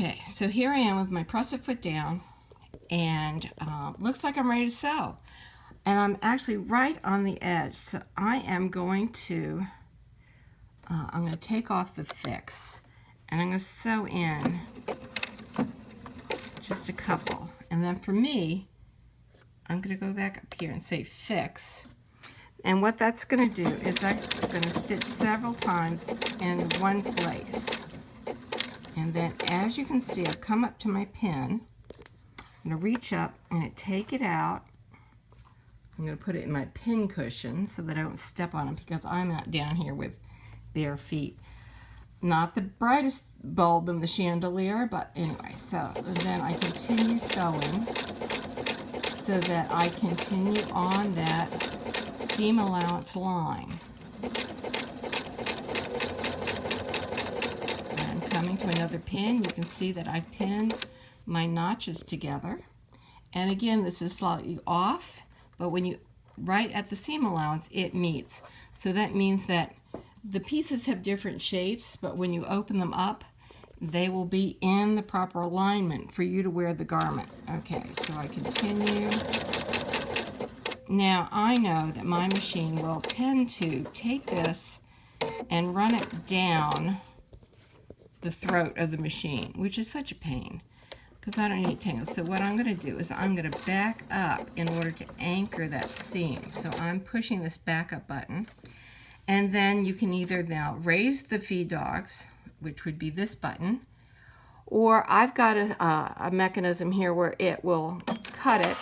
Okay, so here I am with my press-it foot down, and looks like I'm ready to sew. And I'm actually right on the edge, so I'm going to take off the fix, and I'm going to sew in just a couple. And then for me, I'm going to go back up here and say fix. And what that's going to do is that's going to stitch several times in one place. And then, as you can see, I've come up to my pin. I'm going to reach up and take it out. I'm going to put it in my pin cushion so that I don't step on it, because I'm out down here with bare feet. Not the brightest bulb in the chandelier, but anyway. So then I continue sewing so that I continue on that seam allowance line. Coming to another pin, you can see that I've pinned my notches together. And again, this is slightly off, but when you right at the seam allowance, it meets. So that means that the pieces have different shapes, but when you open them up, they will be in the proper alignment for you to wear the garment. Okay, so I continue. Now I know that my machine will tend to take this and run it down the throat of the machine, which is such a pain because I don't need tangles. So what I'm going to do is I'm going to back up in order to anchor that seam. So I'm pushing this backup button, and then you can either now raise the feed dogs, which would be this button, or I've got a mechanism here where it will cut it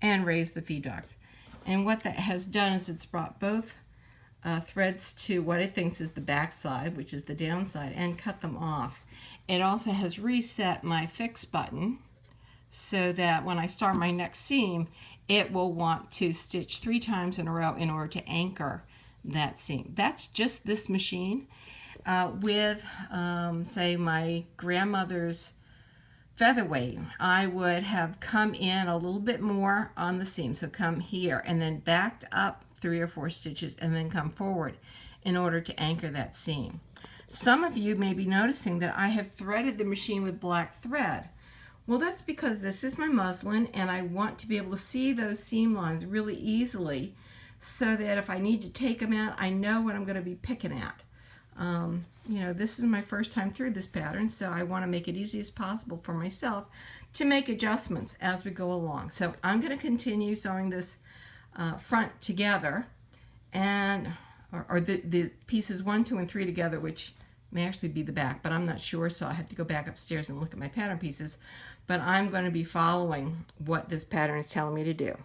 and raise the feed dogs. And what that has done is it's brought both threads to what it thinks is the back side, which is the downside, and cut them off. It also has reset my fix button so that when I start my next seam, it will want to stitch 3 times in a row in order to anchor that seam. That's just this machine. With, say, my grandmother's featherweight, I would have come in a little bit more on the seam, so come here and then backed up 3 or 4 stitches and then come forward in order to anchor that seam. Some of you may be noticing that I have threaded the machine with black thread. Well, that's because this is my muslin and I want to be able to see those seam lines really easily so that if I need to take them out, I know what I'm going to be picking at. You know, this is my first time through this pattern, so I want to make it easy as possible for myself to make adjustments as we go along. So I'm going to continue sewing this front together, and or the pieces 1, 2, and 3 together, which may actually be the back, but I'm not sure, so I have to go back upstairs and look at my pattern pieces. But I'm going to be following what this pattern is telling me to do.